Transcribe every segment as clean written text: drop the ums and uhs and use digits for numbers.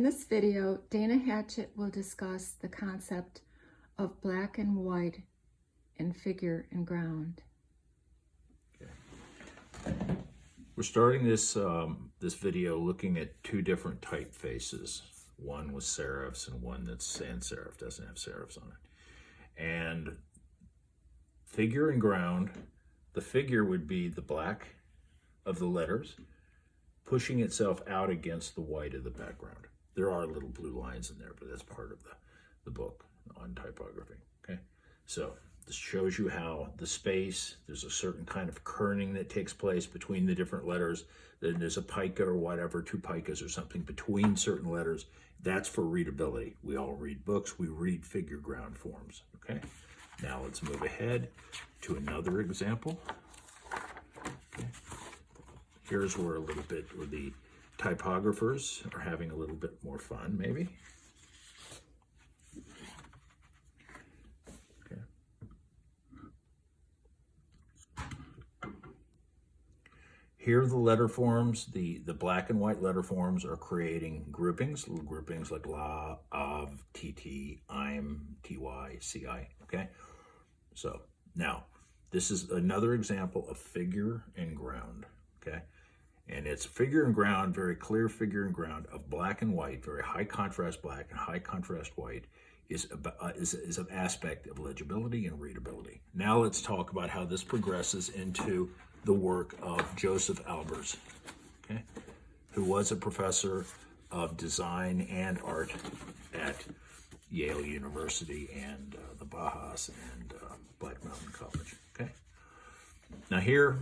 In this video, Dana Hatchett will discuss the concept of black and white in figure and ground. Okay. We're starting this this video looking at two different typefaces. One with serifs and one that's sans serif, doesn't have serifs on it. And figure and ground, the figure would be the black of the letters pushing itself out against the white of the background. There are little blue lines in there, but that's part of the book on typography, okay? So this shows you how the space, there's a certain kind of kerning that takes place between the different letters. Then there's a pica or whatever, two picas or something between certain letters. That's for readability. We all read books, we read figure ground forms, okay? Now let's move ahead to another example. Okay. Here's where the typographers are having a little bit more fun, maybe. Okay. Here the letter forms, the black and white letter forms are creating groupings, little groupings like la, av, tt, im, ty, ci, okay? So now, this is another example of figure and ground, okay? And it's figure and ground, very clear figure and ground of black and white, very high contrast black and high contrast white is an aspect of legibility and readability. Now let's talk about how this progresses into the work of Joseph Albers, okay, who was a professor of design and art at Yale University and the Bajas and Black Mountain College, okay? Now here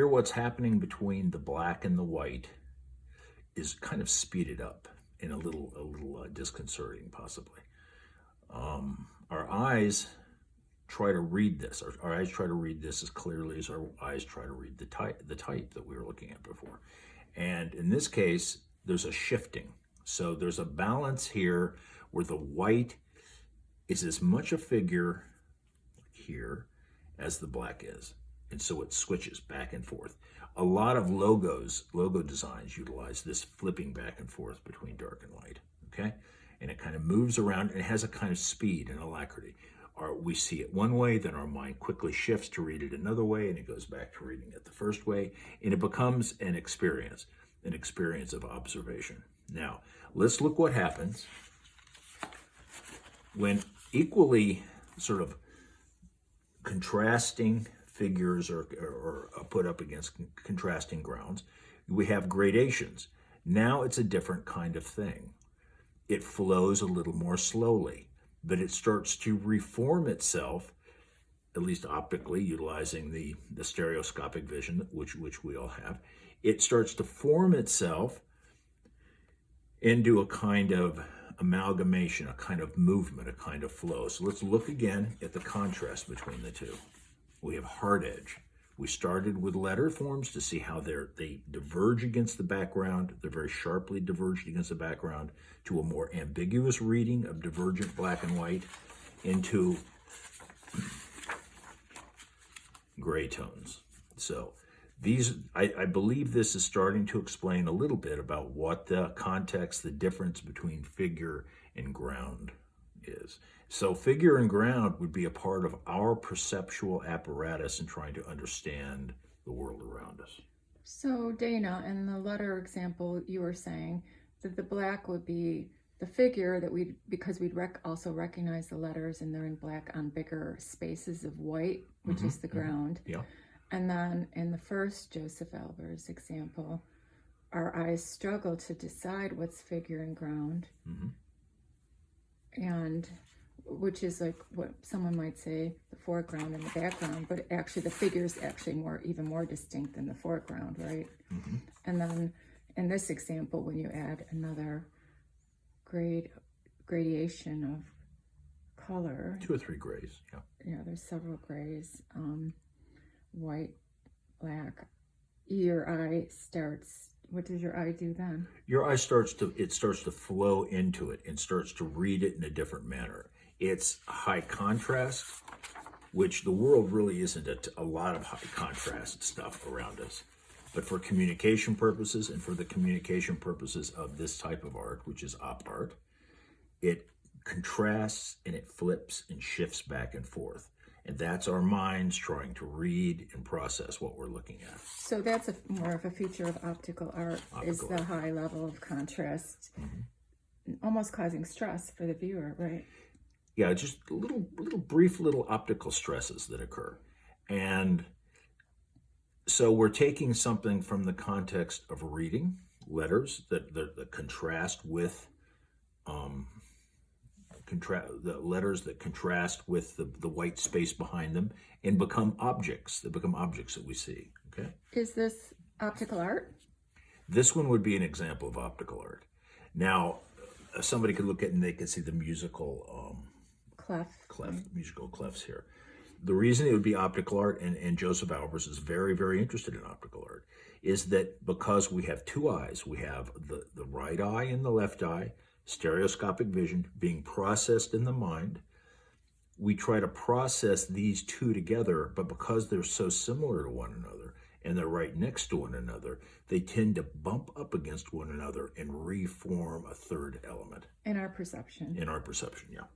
what's happening between the black and the white is kind of speeded up in a little disconcerting, possibly. Our eyes try to read this. Our eyes try to read this as clearly as our eyes try to read the type that we were looking at before. And in this case, there's a shifting. So there's a balance here where the white is as much a figure here as the black is. And so it switches back and forth. A lot of logo designs utilize this flipping back and forth between dark and light, okay? And it kind of moves around and it has a kind of speed and alacrity. We see it one way, then our mind quickly shifts to read it another way, and it goes back to reading it the first way, and it becomes an experience of observation. Now, let's look what happens when equally sort of contrasting figures are put up against contrasting grounds. We have gradations. Now it's a different kind of thing. It flows a little more slowly, but it starts to reform itself, at least optically, utilizing the stereoscopic vision, which we all have. It starts to form itself into a kind of amalgamation, a kind of movement, a kind of flow. So let's look again at the contrast between the two. We have hard edge. We started with letter forms to see how they diverge against the background. They're very sharply diverged against the background to a more ambiguous reading of divergent black and white into gray tones. So these, I believe this is starting to explain a little bit about what the context, the difference between figure and ground is. So figure and ground would be a part of our perceptual apparatus in trying to understand the world around us. So Dana, in the letter example, you were saying that the black would be the figure that because we'd also recognize the letters and they're in black on bigger spaces of white, which is the ground. Yeah. And then in the first Joseph Albers example, our eyes struggle to decide what's figure and ground. And which is like what someone might say the foreground and the background, but actually the figure is actually even more distinct than the foreground, right? And then in this example, when you add another gradation of color, 2 or 3 grays, yeah. Yeah, there's several grays, white, black. Your eye starts. What does your eye do then? Your eye starts to flow into it and starts to read it in a different manner. It's high contrast, which the world really isn't a lot of high contrast stuff around us. But for communication purposes and for the communication purposes of this type of art, which is op art, it contrasts and it flips and shifts back and forth. And that's our minds trying to read and process what we're looking at. So that's more of a feature of optical art, is the high level of contrast, almost causing stress for the viewer, right? Yeah, just brief little optical stresses that occur. And so we're taking something from the context of reading letters that contrast with the letters that contrast with the white space behind them and become objects. They become objects that we see. Okay. Is this optical art? This one would be an example of optical art. Now, somebody could look at it and they could see the musical musical clefs here. The reason it would be optical art, and Joseph Albers is very, very interested in optical art, is that because we have two eyes, we have the right eye and the left eye, stereoscopic vision being processed in the mind. We try to process these two together, but because they're so similar to one another and they're right next to one another, they tend to bump up against one another and reform a third element. In our perception. In our perception, yeah.